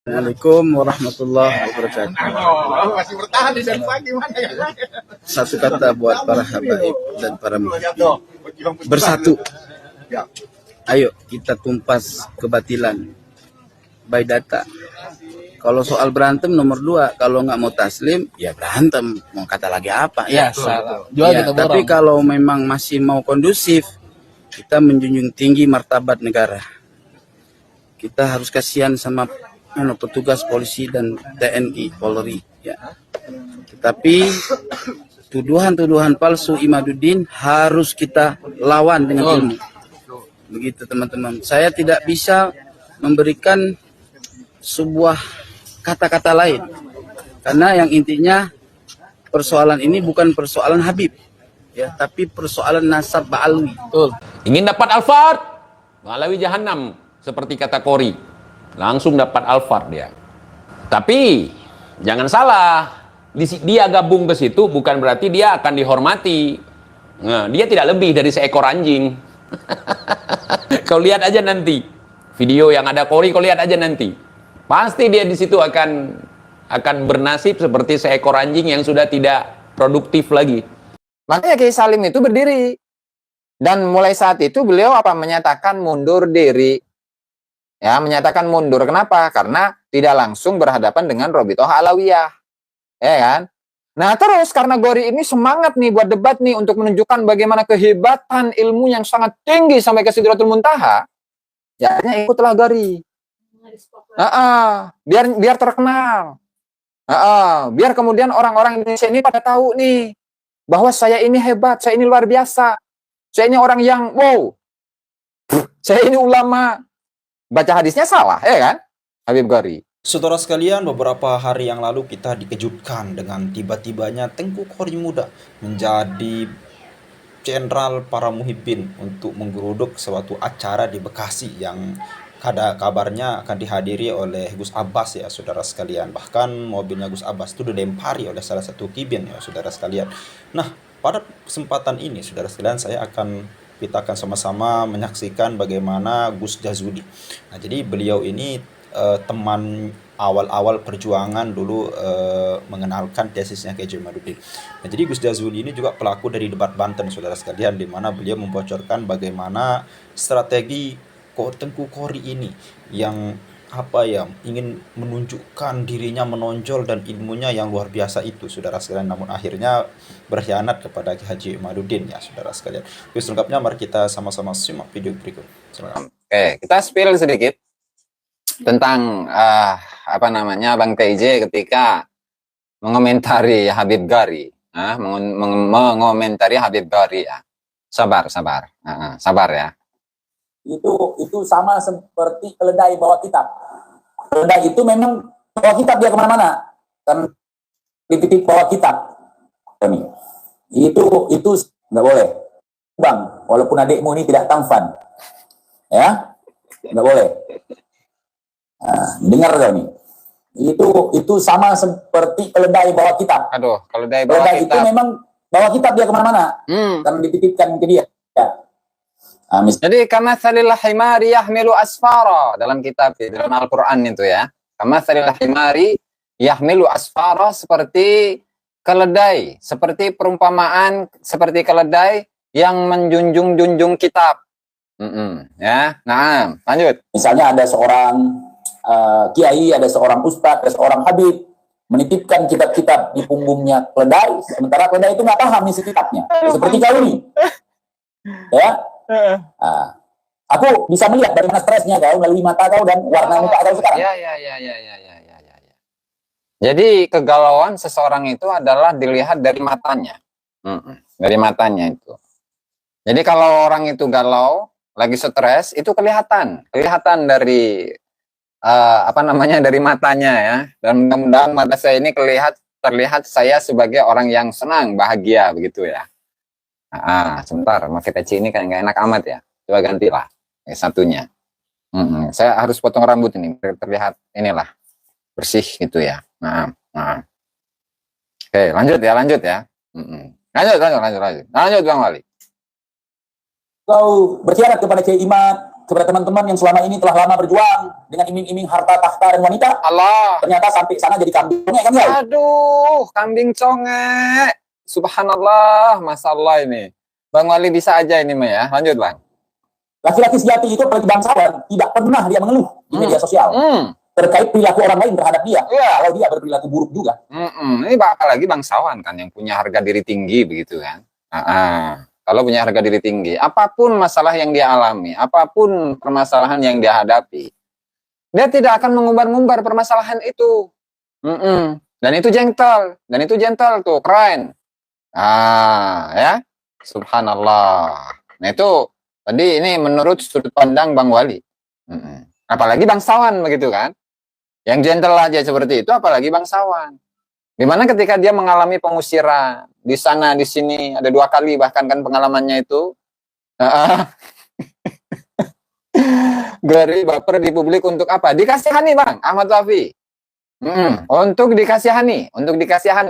Assalamualaikum warahmatullahi wabarakatuh. Masih bertahan di sana gimana ya? Satu kata buat para habaib dan para muhibbin. Bersatu. Ayo kita tumpas kebatilan. By data. Kalau soal berantem nomor 2, kalau nggak mau taslim, ya berantem. Mau kata lagi apa? Ya, salah. Jual Ya, kita tapi kalau memang masih mau kondusif, kita menjunjung tinggi martabat negara. Kita harus kasihan sama petugas polisi dan TNI Polri. Ya. Tetapi tuduhan-tuduhan palsu Imaduddin harus kita lawan dengan ilmu. Begitu teman-teman. Saya tidak bisa memberikan sebuah kata-kata lain. Karena yang intinya persoalan ini bukan persoalan Habib. Ya, tapi persoalan nasab Ba'alwi. Betul. Ingin dapat Alfard, Ba'alwi Jahannam, seperti kata Qori. Langsung dapat Alfard dia. Tapi jangan salah, dia gabung ke situ bukan berarti dia akan dihormati. Nah, dia tidak lebih dari seekor anjing. Kau lihat aja nanti video yang ada Qori, kau lihat aja nanti. Pasti dia di situ akan bernasib seperti seekor anjing yang sudah tidak produktif lagi. Makanya Kiai Salim itu berdiri. Dan mulai saat itu beliau menyatakan mundur diri. Ya, menyatakan mundur. Kenapa? Karena tidak langsung berhadapan dengan Robitoh Alawiyah. Ya kan? Nah, terus karena Gori ini semangat nih buat debat nih untuk menunjukkan bagaimana kehebatan ilmu yang sangat tinggi sampai ke Sidratul Muntaha, ya akhirnya ikutlah Gori. Biar terkenal. Biar kemudian orang-orang Indonesia ini pada tahu nih bahwa saya ini hebat, saya ini luar biasa. Saya ini orang yang wow. Saya ini ulama. Baca hadisnya salah, ya kan? Habib Gori. Saudara sekalian, beberapa hari yang lalu kita dikejutkan dengan tiba-tibanya Tengku Qori Muda menjadi jenderal para muhibbin untuk menggeruduk suatu acara di Bekasi yang kabarnya akan dihadiri oleh Gus Abbas ya saudara sekalian. Bahkan mobilnya Gus Abbas itu dilempari oleh salah satu kibin ya saudara sekalian. Nah, pada kesempatan ini saudara sekalian kita akan sama-sama menyaksikan bagaimana Gus Jazuli. Nah, jadi beliau ini teman awal-awal perjuangan dulu mengenalkan tesisnya Kiai Imaduddin. Nah, jadi Gus Jazuli ini juga pelaku dari debat Banten saudara sekalian, di mana beliau membocorkan bagaimana strategi Tengku Qori ini yang ingin menunjukkan dirinya menonjol dan ilmunya yang luar biasa itu saudara sekalian, namun akhirnya berkhianat kepada Haji Imaduddin ya saudara sekalian. Selengkapnya mari kita sama-sama simak video berikut. Oke, kita spill sedikit tentang Bang TJ ketika mengomentari Habib Gori, mengomentari Habib Gori ya. Sabar ya. Itu sama seperti keledai bawa kitab. Keledai itu memang bawa kitab dia kemana-mana, kan dititip bawa kitab. Itu nggak boleh, bang. Walaupun adikmu ini tidak tampan, ya nggak boleh. Nah, dengar kau nih. Itu sama seperti keledai bawa kitab. Aduh, keledai bawa kitab. Itu memang bawa kitab dia kemana-mana, kan dititipkan ke dia. Ya. Jadi kama salil himari yahmilu asfara dalam kitab dalam Al-Qur'an itu ya. Kama salil himari yahmilu asfara, seperti keledai, seperti perumpamaan seperti keledai yang menjunjung kitab. Ya. Nah, lanjut. Misalnya ada seorang kiai, ada seorang ustadz, ada seorang habib menitipkan kitab-kitab di punggungnya keledai, sementara keledai itu nggak paham isi kitabnya. Seperti kau ini. Ya. Aku bisa melihat bagaimana stresnya kau melalui mata kau dan warna muka kau sekarang. Ya. Jadi kegalauan seseorang itu adalah dilihat dari matanya. Dari matanya itu. Jadi kalau orang itu galau, lagi stres, itu kelihatan dari dari matanya ya. Dan mudah-mudahan mata saya ini terlihat saya sebagai orang yang senang, bahagia begitu ya. Sebentar, pakai peci ini kan nggak enak amat ya. Coba gantilah satunya. Saya harus potong rambut ini terlihat inilah bersih gitu ya. Oke, lanjut ya. Lanjut Bang Wali. Kau berkhianat kepada Kiai Imad, kepada teman-teman yang selama ini telah lama berjuang dengan iming-iming harta, tahta, dan wanita. Allah. Ternyata sampai sana jadi kambing kan, Kiai? Aduh, kambing conge. Subhanallah, masalah ini. Bang Wali bisa aja ini mah ya. Lanjut, Bang. Laki-laki sejati itu apalagi bangsawan tidak pernah dia mengeluh di media sosial terkait perilaku orang lain terhadap dia. Kalau dia berperilaku buruk juga. Ini apalagi bangsawan kan yang punya harga diri tinggi begitu kan. Kalau punya harga diri tinggi, apapun masalah yang dia alami, apapun permasalahan yang dia hadapi, dia tidak akan mengumbar-ngumbar permasalahan itu. Dan itu gentle tuh, keren. Ya, subhanallah. Nah itu tadi ini menurut sudut pandang Bang Wali. Apalagi bangsawan begitu kan. Yang gentle aja seperti itu, apalagi bangsawan. Dimana ketika dia mengalami pengusiran di sana di sini ada 2 kali bahkan kan pengalamannya itu, Gari baper di publik untuk apa? Dikasihani Bang Ahmad Wafi. Untuk dikasihani,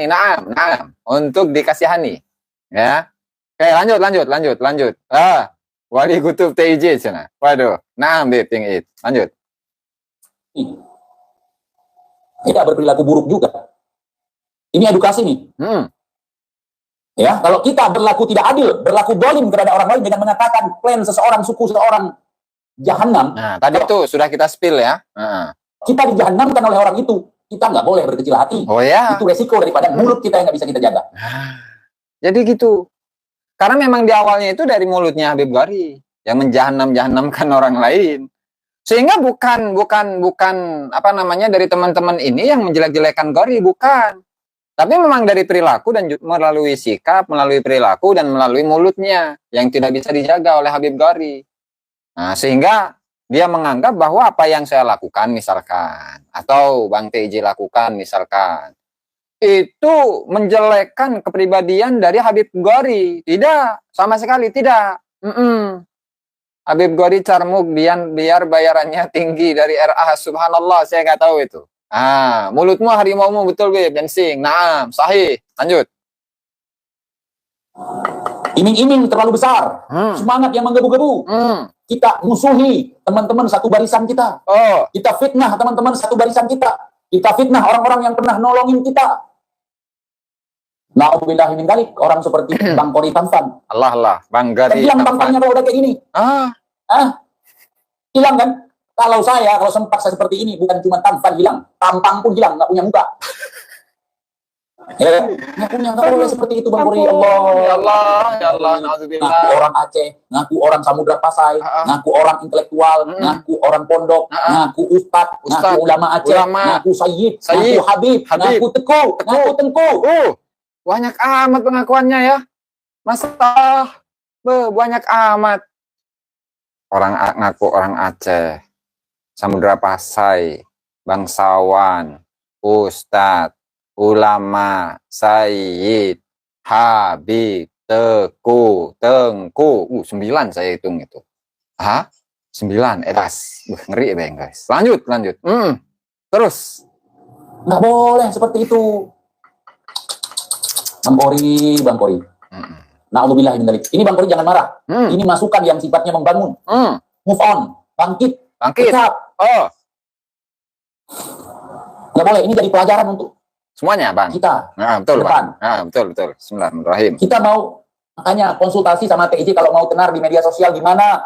naam, untuk dikasihani. Ya, oke lanjut. Wali kutub TIJ sana. Waduh, naam deh tinggi. Lanjut. Tidak berperilaku buruk juga. Ini edukasi nih. Ya, kalau kita berlaku tidak adil, berlaku dolim kepada orang lain dengan mengatakan plan seseorang, suku seseorang jahanam. Nah, tadi itu sudah kita spill ya. Kita dijahanamkan oleh orang itu. Kita nggak boleh berkecil hati. Oh ya. Itu resiko daripada mulut kita yang nggak bisa kita jaga. Jadi gitu. Karena memang di awalnya itu dari mulutnya Habib Gari yang menjahanamkan orang lain. Sehingga bukan apa namanya dari teman-teman ini yang menjelek-jelekan Gari, bukan. Tapi memang dari perilaku dan melalui sikap, melalui perilaku dan melalui mulutnya yang tidak bisa dijaga oleh Habib Gari. Nah, sehingga dia menganggap bahwa apa yang saya lakukan misalkan, atau Bang TJ lakukan misalkan, itu menjelekkan kepribadian dari Habib Gari. Tidak, sama sekali tidak. Habib Gari carmuk biar bayarannya tinggi dari RA, subhanallah, saya nggak tahu itu. Mulutmu harimaumu betul Beb, dan sing. Naam, sahih. Lanjut. Iming-iming terlalu besar. Semangat yang menggebu-gebu. Kita musuhi teman-teman satu barisan kita. Kita fitnah teman-teman satu barisan kita. Kita fitnah orang-orang yang pernah nolongin kita. Na'udzubillah min dzalik, orang seperti Bang Qori Tampan. Allah, Bang Gari. Hilang tampangnya kalau udah kayak gini. Hilang kan? Kalau sempat saya seperti ini, bukan cuma tampan hilang, tampang pun hilang, nggak punya muka. Nggak boleh seperti itu Bang Qori. Ya Allah, na'udzubillah. Ngaku orang Aceh, ngaku orang Samudra Pasai, ngaku orang intelektual, ngaku orang pondok, ngaku ustad, ngaku ulama Aceh, ngaku sayyid, ngaku habib, ngaku tengku. Banyak amat pengakuannya ya. Masalah banyak amat. Ngaku orang Aceh, Samudra Pasai, bangsawan, ustad, ulama, sayyid, habib, tengku. 9 saya hitung itu. 9 edas. Ngeri ya guys. Lanjut. Terus. Nggak boleh seperti itu. Bang Qori. Na'udzubillah min dzalik. Ini Bang Qori jangan marah. Ini masukan yang sifatnya membangun. Move on. Bangkit. Tetap. Nggak boleh. Ini jadi pelajaran untuk semuanya, Bang. Kita. Betul, Bang. Betul. Bismillahirrahmanirrahim. Kita mau makanya konsultasi sama TIJ kalau mau tenar di media sosial gimana.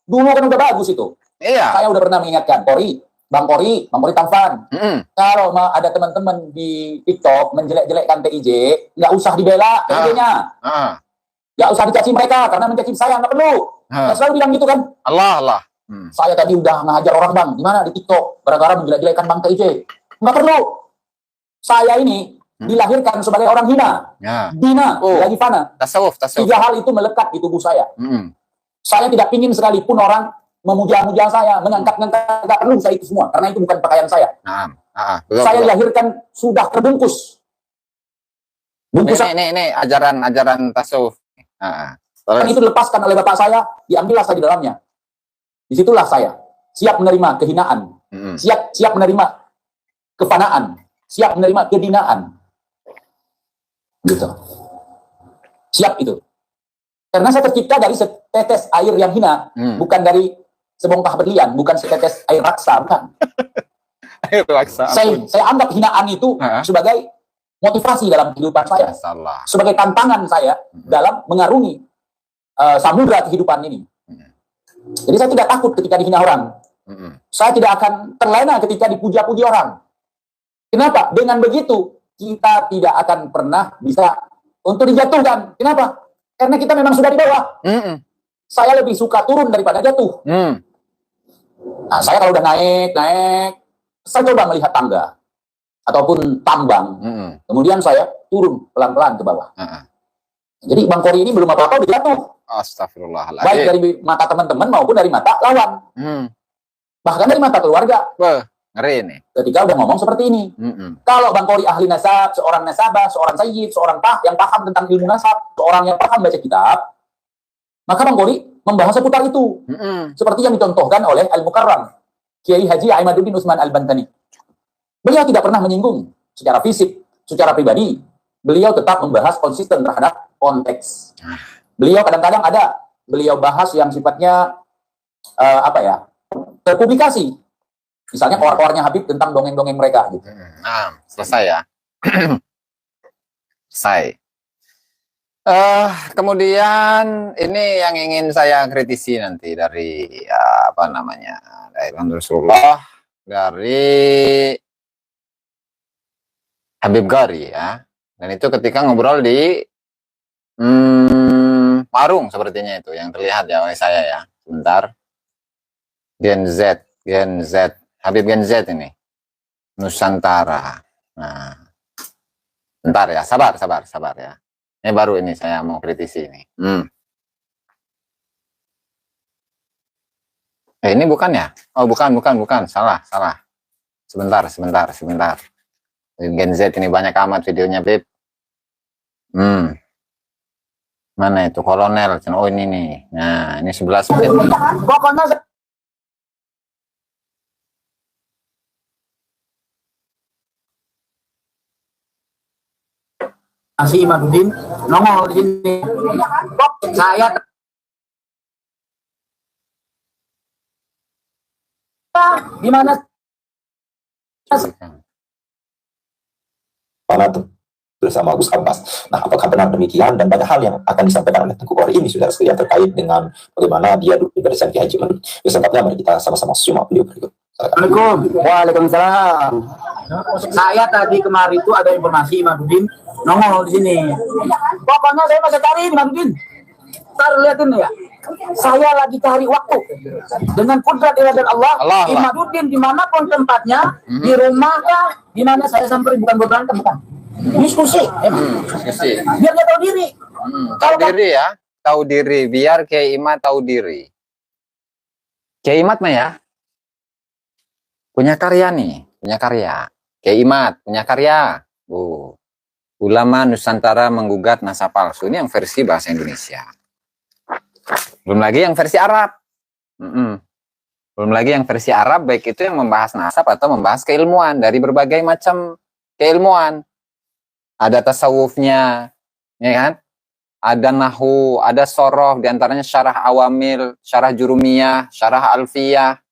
Dulu kan udah bagus itu. Iya. Saya udah pernah mengingatkan Bang Qori Tampan. Kalau ada teman-teman di TikTok menjelek-jelekkan TIJ, nggak usah dibela TIJ-nya. Nggak usah dicaci mereka karena mencaci saya nggak perlu. Saya selalu bilang gitu kan. Allah. Saya tadi udah ngajar orang Bang, gimana di TikTok gara-gara menjelek-jelekkan Bang TIJ. Nggak perlu. Saya ini dilahirkan sebagai orang hina, dina, lagi fana. Tasawuf. 3 hal itu melekat di tubuh saya. Saya tidak ingin sekalipun orang memuja-muja saya, mengangkat-ngangkat, nggak perlu saya itu semua, karena itu bukan pakaian saya. Betul, saya dilahirkan sudah terbungkus. Ini ajaran tasawuf. Dan itu dilepaskan oleh bapak saya, diambillah saya di dalamnya. Disitulah saya siap menerima kehinaan, siap menerima kefanaan, siap menerima kedinaan. Gitu. Siap itu. Karena saya tercipta dari setetes air yang hina, bukan dari sebongkah berlian, bukan setetes air raksa, bukan. Ayo paksa. Saya anggap hinaan itu sebagai motivasi dalam kehidupan saya, Salah. sebagai tantangan saya dalam mengarungi samudra kehidupan ini. Jadi saya tidak takut ketika dihina orang. Saya tidak akan terlena ketika dipuja-puji orang. Kenapa? Dengan begitu kita tidak akan pernah bisa untuk dijatuhkan. Kenapa? Karena kita memang sudah di bawah. Saya lebih suka turun daripada jatuh. Nah, saya kalau udah naik, saya coba melihat tangga ataupun tambang. Kemudian saya turun pelan-pelan ke bawah. Jadi Bang Kori ini belum apa-apa udah jatuh. Astagfirullahaladzim. Baik dari mata teman-teman maupun dari mata lawan. Bahkan dari mata keluarga. Wah, ngeri nih. Ketika udah ngomong seperti ini. Kalau Bang Kori ahli nasab, seorang nasabah, seorang sayyid, seorang yang paham tentang ilmu nasab, seorang yang paham baca kitab, maka Bang Kori membahas seputar itu. Seperti yang dicontohkan oleh Al-Mukarram, Kiai Haji Aimaduddin Utsman Al-Bantani. Beliau tidak pernah menyinggung secara fisik, secara pribadi. Beliau tetap membahas konsisten terhadap konteks. Beliau kadang-kadang beliau bahas yang sifatnya terpublikasi. Misalnya keluar-keluarnya Habib tentang dongeng-dongeng mereka. Gitu. Selesai ya. Selesai. Kemudian ini yang ingin saya kritisi nanti dari dari Rasulullah, dari Habib Ghori ya. Dan itu ketika ngobrol di warung sepertinya itu yang terlihat ya oleh saya ya. Sebentar. Gen Z, Habib Gen Z ini. Nusantara. Nah. Bentar ya, sabar ya. Ini baru ini saya mau kritisi ini. Ini bukan ya? Oh, bukan. Salah. Sebentar. Gen Z ini banyak amat videonya, Beb. Mana itu? Kolonel. Oh, ini nih. Nah, ini 11 menit. Pokoknya Masih Imaduddin nongol di sini. Saya di mana? Bersama Gus Abbas. Nah, apakah benar demikian? Dan banyak hal yang akan disampaikan oleh Tengku Kori ini, saudara sekalian, terkait dengan bagaimana dia duduk di barisan Kiai Haji Ma'ruf. Selengkapnya mari kita sama-sama simak video berikut. Assalamualaikum. Waalaikumsalam. Saya tadi kemarin itu ada informasi Imaduddin nongol di sini. Pokoknya saya masih cari Imaduddin. Ntar lihatin ya. Saya lagi cari waktu dengan kudrat iradat Allah. Imaduddin dimanapun tempatnya, di rumah kah, di mana saya sampai bukan berantem, bukan. Diskusi. Biar dia tahu diri. Tahu diri ya, tahu diri. Biar Kiai Imad tahu diri. Kiai Imad mah ya punya karya nih, punya karya. Kiai Imad punya karya. Ulama Nusantara menggugat nasab palsu. Ini yang versi bahasa Indonesia. Belum lagi yang versi Arab. Belum lagi yang versi Arab, baik itu yang membahas nasab atau membahas keilmuan dari berbagai macam keilmuan. Ada tasawufnya, ya kan? Ada nahu, ada soroh, diantaranya syarah awamil, syarah jurumiyah, syarah alfiyah.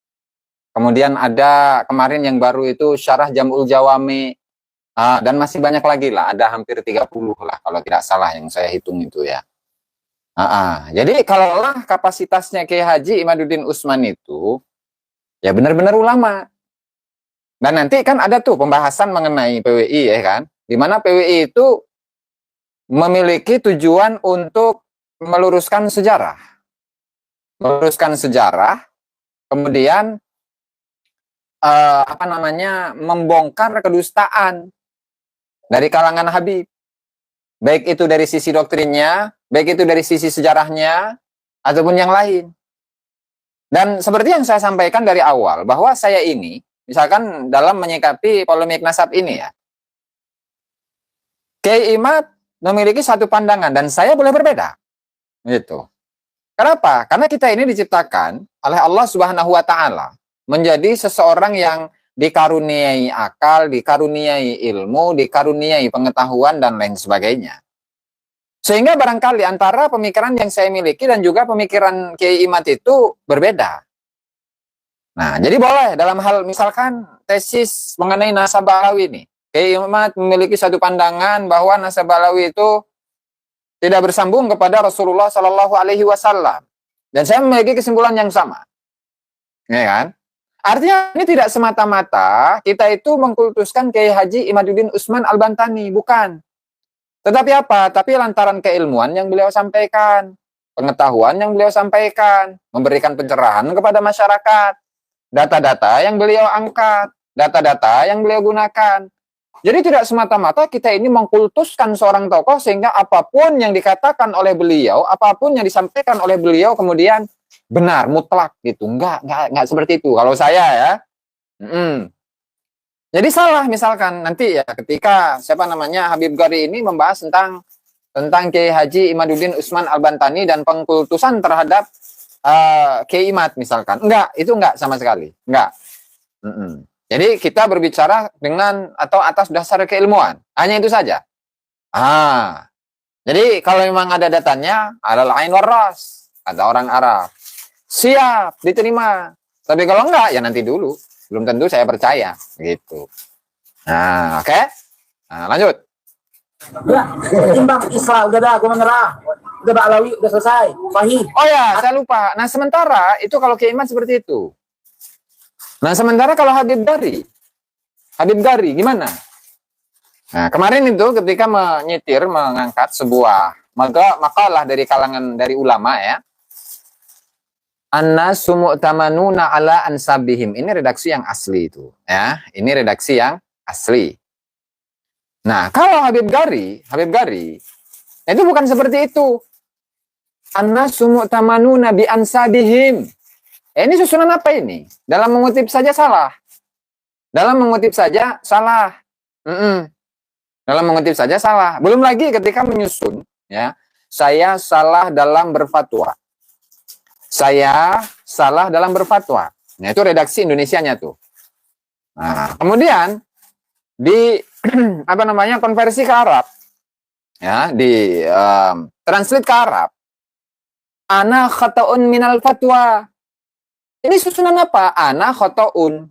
Kemudian ada kemarin yang baru itu syarah jam'ul jawami. Dan masih banyak lagi lah, ada hampir 30 lah kalau tidak salah yang saya hitung itu ya. Jadi kalaulah kapasitasnya Kiai Haji Imaduddin Utsman itu ya benar-benar ulama. Dan nanti kan ada tuh pembahasan mengenai PWI ya kan, di mana PWI itu memiliki tujuan untuk meluruskan sejarah. Kemudian membongkar kedustaan dari kalangan Habib. Baik itu dari sisi doktrinnya, baik itu dari sisi sejarahnya, ataupun yang lain. Dan seperti yang saya sampaikan dari awal, bahwa saya ini, misalkan dalam menyikapi polemik nasab ini ya, Kiai Imad memiliki satu pandangan, dan saya boleh berbeda. Gitu. Kenapa? Karena kita ini diciptakan oleh Allah Subhanahu wa Ta'ala menjadi seseorang yang dikaruniai akal, dikaruniai ilmu, dikaruniai pengetahuan, dan lain sebagainya. Sehingga barangkali antara pemikiran yang saya miliki dan juga pemikiran Kiai Imad itu berbeda. Nah, jadi boleh dalam hal misalkan tesis mengenai nasabah alawi ini. Kiai Imad memiliki satu pandangan bahwa nasabah alawi itu tidak bersambung kepada Rasulullah Shallallahu Alaihi Wasallam. Dan saya memiliki kesimpulan yang sama. Ya kan? Artinya ini tidak semata-mata kita itu mengkultuskan Kiai Haji Imaduddin Usman Al-Bantani, bukan. Tetapi apa? Tapi lantaran keilmuan yang beliau sampaikan, pengetahuan yang beliau sampaikan, memberikan pencerahan kepada masyarakat, data-data yang beliau angkat, data-data yang beliau gunakan. Jadi tidak semata-mata kita ini mengkultuskan seorang tokoh sehingga apapun yang dikatakan oleh beliau, apapun yang disampaikan oleh beliau kemudian benar, mutlak gitu. Enggak seperti itu. Kalau saya ya. Jadi salah misalkan nanti ya ketika Habib Ghori ini membahas tentang Kiai Haji Imaduddin Usman Al-Bantani dan pengkultusan terhadap Kiai Imad misalkan. Enggak, itu enggak sama sekali. Enggak. Jadi kita berbicara dengan atau atas dasar keilmuan. Hanya itu saja. Jadi kalau memang ada datanya, adalah ain waras, kata orang Arab. Siap, diterima. Tapi kalau enggak, ya nanti dulu. Belum tentu saya percaya. Gitu. Nah, oke. Nah, lanjut. Ya, timbang Islam udah dah, gue menyerah. Udah Pak Alawi, udah selesai. Sahih. Oh ya, saya lupa. Nah, sementara itu kalau Kiai Imad seperti itu. Nah, sementara kalau Habib Ghori gimana? Nah, kemarin itu ketika mengangkat sebuah makalah dari kalangan dari ulama ya. An-nasu mu'tamanuna ala ansabihim. Ini redaksi yang asli itu, ya. Ini redaksi yang asli. Nah, kalau Habib Ghori itu bukan seperti itu. An-nasu mu'tamanuna bi ansabihim. Ini susunan apa ini? Dalam mengutip saja salah. Dalam mengutip saja salah. Dalam mengutip saja salah. Belum lagi ketika menyusun, ya, saya salah dalam berfatwa. Saya salah dalam berfatwa. Nah, itu redaksi Indonesianya tuh. Nah, kemudian di konversi ke Arab, ya, di translate ke Arab. Ana khata'un minal fatwa. Ini susunan apa? Ana khotoun.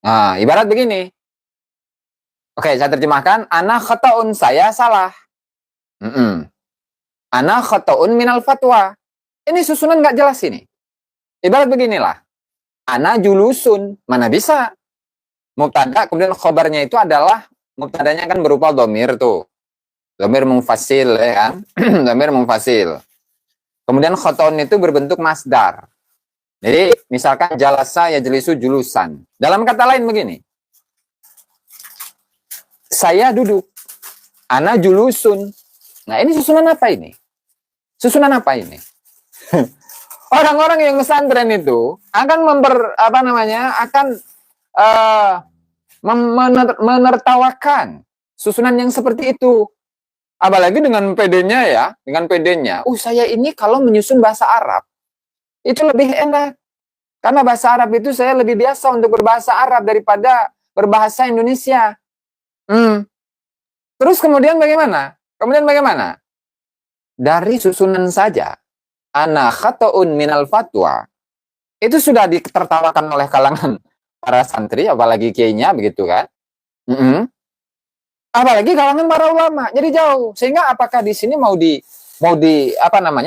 Nah, ibarat begini. Oke, saya terjemahkan. Ana khotoun, saya salah. Ana khotoun minal fatwa. Ini susunan nggak jelas ini. Ibarat beginilah. Ana julusun. Mana bisa? Mubtada, kemudian khobarnya itu adalah, mubtadanya kan berupa domir tuh. Domir mungfasil, ya kan? Domir mungfasil. Kemudian khotoun itu berbentuk masdar. Jadi, misalkan jalasa ya jelisu julusan. Dalam kata lain begini. Saya duduk. Ana julusun. Nah, ini susunan apa ini? Susunan apa ini? Orang-orang yang pesantren itu akan menertawakan susunan yang seperti itu. Apalagi dengan PD-nya ya, dengan PD-nya. Saya ini kalau menyusun bahasa Arab itu lebih enak. Karena bahasa Arab itu saya lebih biasa untuk berbahasa Arab daripada berbahasa Indonesia. Terus kemudian bagaimana? Dari susunan saja, ana khata'un minal fatwa, itu sudah ditertawakan oleh kalangan para santri, apalagi kiainya, begitu kan? Apalagi kalangan para ulama. Jadi jauh. Sehingga apakah di sini mau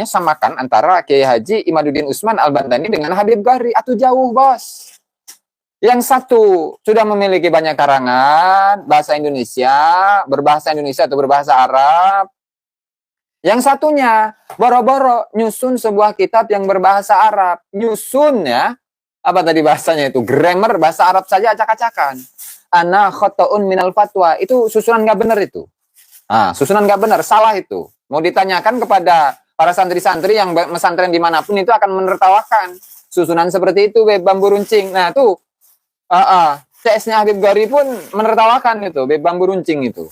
samakan antara Kiai Haji Imaduddin Usman Al-Bantani dengan Habib Ghori, atau jauh, bos? Yang satu sudah memiliki banyak karangan bahasa Indonesia, berbahasa Indonesia atau berbahasa Arab. Yang satunya boro-boro nyusun sebuah kitab yang berbahasa Arab. Nyusun ya, apa tadi bahasanya itu? Grammar bahasa Arab saja acak-acakan. Ana khotoun minal fatwa, itu susunan nggak benar itu. Susunan nggak benar, salah itu. Mau ditanyakan kepada para santri-santri yang mesantren dimanapun itu akan menertawakan susunan seperti itu, bambu runcing. Nah tuh, CS-nya Habib Ghori pun menertawakan itu, bambu runcing itu.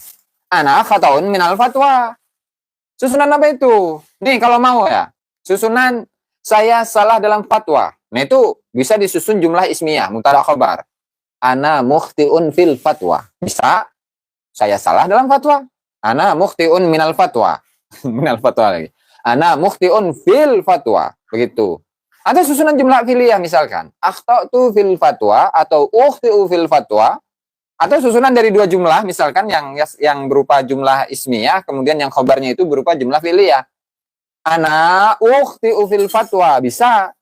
Ana khotoun minal fatwa. Susunan apa itu? Nih kalau mau ya, susunan saya salah dalam fatwa. Nah itu bisa disusun jumlah ismiyah, mubtada khobar. Ana mukhtiun fil fatwa. Bisa, saya salah dalam fatwa. Ana mukhtiun minal fatwa. Minal fatwa lagi. Ana mukhtiun fil fatwa. Begitu. Atau susunan jumlah fi'liyah misalkan. Akhta'tu fil fatwa atau ukhti'u fil fatwa. Atau susunan dari dua jumlah misalkan yang berupa jumlah ismiyah, kemudian yang khobarnya itu berupa jumlah fi'liyah. Ana ukhti'u fil fatwa. Bisa.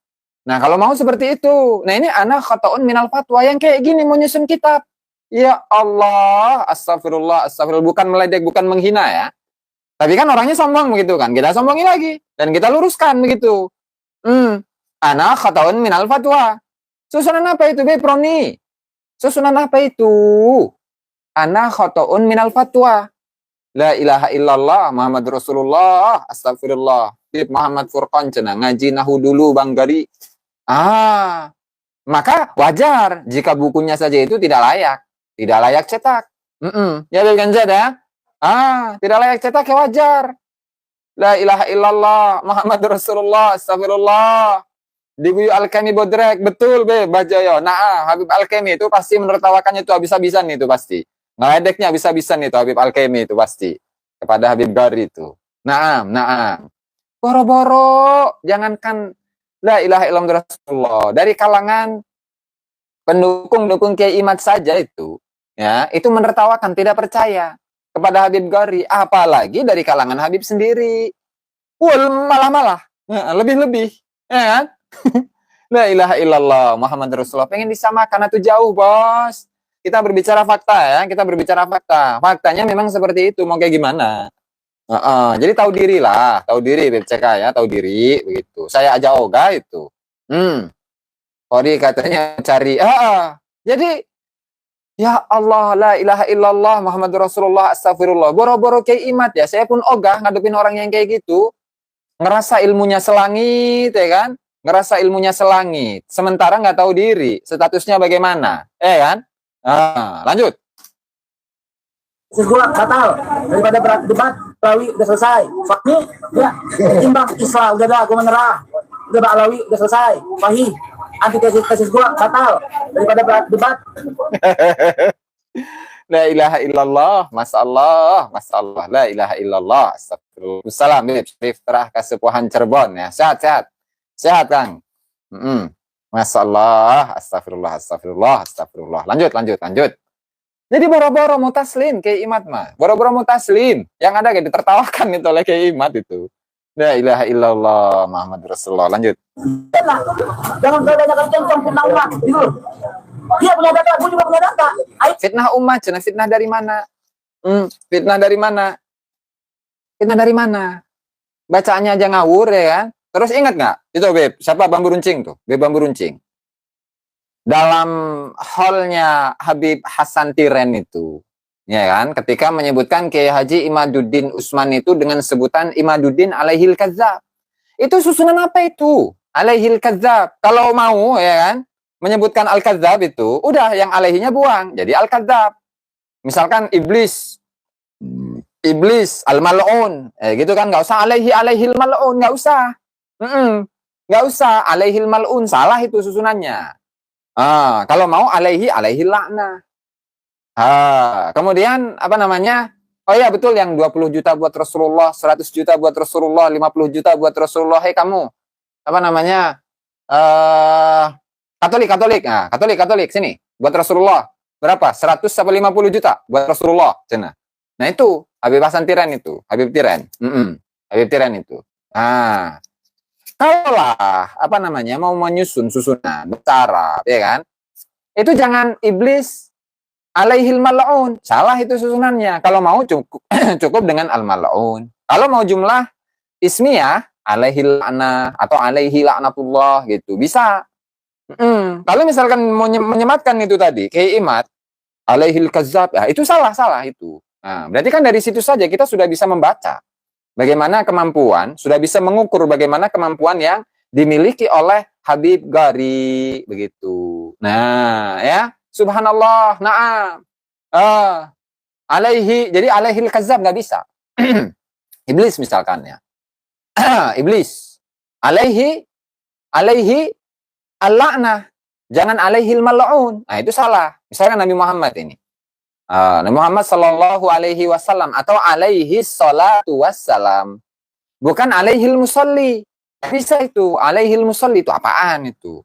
Nah, kalau mau seperti itu. Nah, ini ana khata'un minal fatwa. Yang kayak gini mau nyusun kitab. Ya Allah, astagfirullah, astagfirullah. Bukan meledek, bukan menghina ya. Tapi kan orangnya sombong begitu kan. Kita sombongin lagi. Dan kita luruskan begitu. Ana khata'un minal fatwa. Susunan apa itu, Beproni? Susunan apa itu? Ana khata'un minal fatwa. La ilaha illallah, Muhammad Rasulullah, astagfirullah. Muhammad Furqan cenah ngaji nahu dulu Bang Gari. Maka wajar jika bukunya saja itu tidak layak cetak. Ya kan ya? Tidak layak cetak ya wajar. La ilaha illallah, Muhammad Rasulullah, astagfirullah. Di Buyu Alkemi Bodrek, betul Bajoyo. Nah, Habib Alkemi itu pasti menertawakannya itu habis-habisan itu pasti. Ngeledeknya habis-habisan itu Habib Alkemi itu pasti kepada Habib Gari itu. Naam. Boro-boro, jangankan la ilaha illallah Rasulullah, dari kalangan pendukung Kiai Imad saja itu, ya, itu menertawakan, tidak percaya kepada Habib Gari, apalagi dari kalangan Habib sendiri. Malah lebih-lebih, ya kan? La ilaha illallah Muhammad Rasulullah, pengen disamakan atau jauh, Bos. Kita berbicara fakta ya, kita berbicara fakta. Faktanya memang seperti itu, mau kayak gimana? Jadi tahu diri BCK ya, tahu diri begitu. Saya aja oga itu. Kori katanya cari. Jadi ya Allah, la ilaha illallah Muhammad Rasulullah, astagfirullah. Boro-boro kayak imat ya, saya pun ogah ngadepin orang yang kayak gitu. Ngerasa ilmunya selangit ya kan? Ngerasa ilmunya selangit. Sementara nggak tahu diri, statusnya bagaimana? Kan? Lanjut. Gue fatal daripada berdebat Alawi udah selesai. Fakni ya timbang Islam udah gue menyerah. Udah Alawi udah selesai. Fahih antitesis gue fatal daripada berdebat. La ilaha illallah, masallah, la ilaha illallah. Astagfirullah. Salam Syarif Terah Kasepuhan Cirebon ya. Sehat Kang. Masallah, astagfirullah. Lanjut. Jadi boro-boro mau taslim kayak Imat mah. Boro-boro mau taslim. Yang ada kayak ditertawakan itu oleh kayak Imat itu. La ilaha illallah Muhammad Rasulullah. Lanjut. Jangan kebanyakan kencang fitnah umat. Gitu. Dia punya data, gue juga punya data. Fitnah umat, fitnah dari mana? Fitnah dari mana? Bacaannya aja ngawur ya kan? Terus ingat nggak? Itu Beb, siapa Bambu Runcing tuh? Beb Bambu Runcing. Dalam hallnya Habib Hasan Tiren itu, ya kan, ketika menyebutkan Kiai Haji Imaduddin Utsman itu dengan sebutan Imaduddin alaihil kadzab. Itu susunan apa itu? Alaihil kadzab. Kalau mau ya kan, menyebutkan al-kadzab itu, udah yang alaihinya buang, jadi al-kadzab. Misalkan iblis al-mal'un, gitu kan, nggak usah alaihil mal'un, nggak usah. Nggak usah alaihil mal'un, salah itu susunannya. Kalau mau alaihi laknah. Kemudian apa namanya? Oh iya betul, yang 20 juta buat Rasulullah, 100 juta buat Rasulullah, 50 juta buat Rasulullah. Hei kamu, apa namanya? Katolik. Nah, Katolik sini buat Rasulullah. Berapa? 100 sampai 50 juta buat Rasulullah. Cina. Nah itu Habib Hasan Tiren itu, Habib Tiren itu. Kalau lah apa namanya mau menyusun susunan bicara, ya kan? Itu jangan iblis alaihil mal'un. Salah itu susunannya. Kalau mau cukup dengan al-mal'un. Kalau mau jumlah ismiyah alaihil la'nah atau alaihi la'natullah gitu. Bisa. Kalau misalkan mau menyematkan itu tadi kayak imat alaihil kadzab, ya itu salah itu. Nah, berarti kan dari situ saja kita sudah bisa membaca bagaimana kemampuan, sudah bisa mengukur bagaimana kemampuan yang dimiliki oleh Habib Gari begitu. Nah, ya, subhanallah. Naam. Jadi alaihil kadzab nggak bisa. Iblis misalkan ya. Iblis. Alaihi al-la'nah. Jangan alaihil mal'un. Nah, itu salah. Misalkan Nabi Muhammad ini. Nabi Muhammad sallallahu alaihi wasallam atau alaihi salatu wassalam. Bukan alaihil musalli. Bisa itu, alaihil musalli itu apaan itu?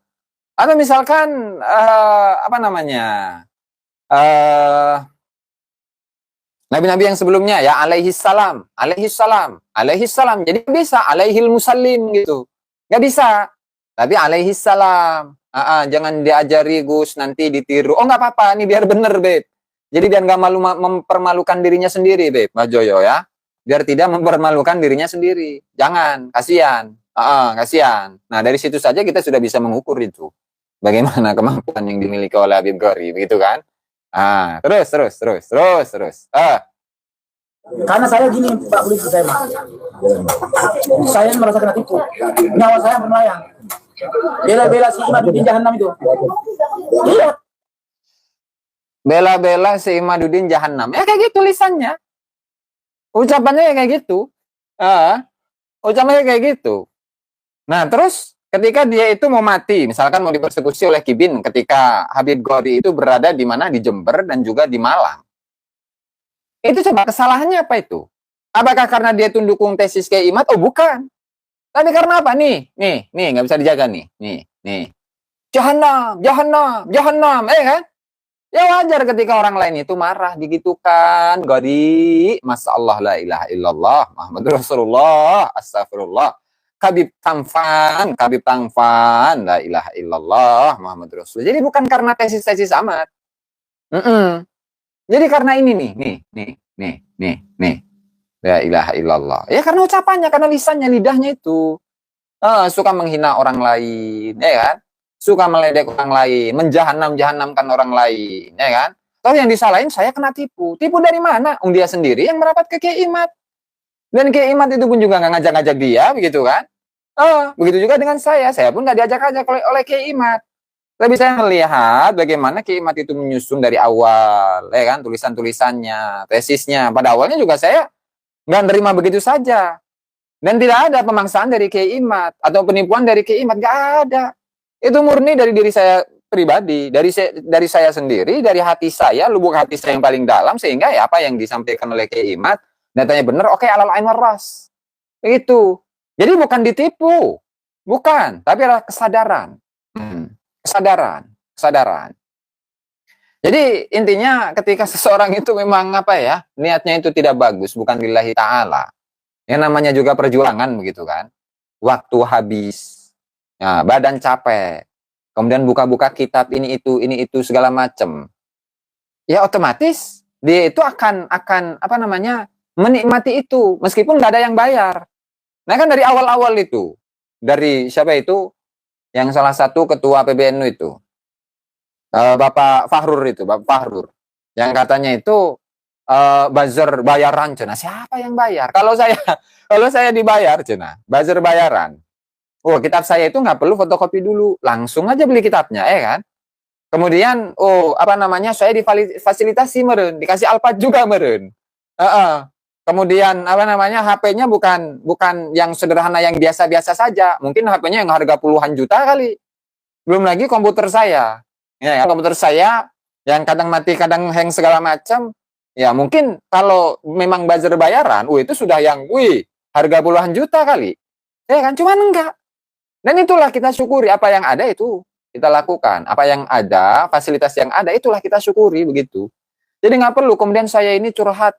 Atau misalkan apa namanya? eh Nabi-nabi yang sebelumnya ya alaihi salam, alaihi salam, alaihi salam. Jadi bisa alaihil musallin gitu. Nggak bisa. Tapi alaihi salam. Jangan diajari Gus, nanti ditiru. Oh nggak apa-apa, ini biar bener, Beb. Jadi biar nggak malu mempermalukan dirinya sendiri, Beb, Mas Joyo ya. Biar tidak mempermalukan dirinya sendiri. Jangan, kasihan. Kasihan. Nah, dari situ saja kita sudah bisa mengukur itu. Bagaimana kemampuan yang dimiliki oleh Habib Gori, begitu kan? Terus. Karena saya gini, Pak Polisi, saya merasa kena tipu. Nyawa saya bermelayang. Bela-bela si Imaduddin Jahannam itu. Iya. Bela-bela si Imaduddin Jahannam. Ya kayak gitu lisannya. Ucapannya ya kayak gitu. Ucapannya kayak gitu. Nah, terus ketika dia itu mau mati, misalkan mau dipersekusi oleh Kibin ketika Habib Gori itu berada di mana? Di Jember dan juga di Malang. Itu coba kesalahannya apa itu? Apakah karena dia tundukung tesis Kiai Imad? Oh, bukan. Tapi karena apa? Nih, nggak bisa dijaga nih. Nih. Jahannam, kan? Ya wajar ketika orang lain itu marah, digitukan. Gori, Masya Allah, la ilaha illallah, Muhammadur Rasulullah, astagfirullah. Kabib Tangfan, la ilaha illallah, Muhammadur Rasulullah. Jadi bukan karena tesis-tesis amat. Jadi karena ini nih. La ilaha illallah. Ya karena ucapannya, karena lisannya, lidahnya itu. Suka menghina orang lain, ya kan? Suka meledek orang lain, menjahanam-jahanamkan orang lain, ya kan? Kalau yang disalahin saya kena tipu. Tipu dari mana? Dia sendiri yang merapat ke Kiai Imad. Dan Kiai Imad itu pun juga nggak ngajak-ngajak dia, begitu kan? Begitu juga dengan saya pun nggak diajak-ajak oleh Kiai Imad. Tapi saya melihat bagaimana Kiai Imad itu menyusun dari awal, ya kan? Tulisan-tulisannya, tesisnya. Pada awalnya juga saya nggak nerima begitu saja. Dan tidak ada pemaksaan dari Kiai Imad atau penipuan dari Kiai Imad, nggak ada. Itu murni dari diri saya pribadi, dari saya sendiri, dari hati saya, lubuk hati saya yang paling dalam, sehingga ya apa yang disampaikan oleh Kiai Imad, datanya benar, oke, alal ain waras. Begitu. Jadi bukan ditipu, bukan, tapi adalah kesadaran. Kesadaran. Jadi intinya ketika seseorang itu memang niatnya itu tidak bagus, bukan lillahi ta'ala. Yang namanya juga perjuangan begitu kan. Waktu habis, ya, badan capek, kemudian buka-buka kitab ini itu segala macam. Ya otomatis dia itu akan menikmati itu meskipun nggak ada yang bayar. Nah kan dari awal-awal itu, dari siapa itu yang salah satu ketua PBNU itu, Bapak Fahrur yang katanya itu buzzer bayaran cina. Siapa yang bayar? Kalau saya dibayar cina, buzzer bayaran. Kitab saya itu nggak perlu fotokopi dulu, langsung aja beli kitabnya, ya kan? Kemudian, saya difasilitasi meren, dikasih Alphard juga meren. Kemudian HP-nya bukan yang sederhana, yang biasa-biasa saja. Mungkin HP-nya yang harga puluhan juta kali. Belum lagi komputer saya. Ya, komputer saya yang kadang mati, kadang hang segala macam. Ya, mungkin kalau memang buzzer bayaran, itu sudah yang harga puluhan juta kali. Ya kan? Cuman enggak. Dan itulah kita syukuri, apa yang ada itu kita lakukan. Apa yang ada, fasilitas yang ada, itulah kita syukuri begitu. Jadi nggak perlu kemudian saya ini curhat.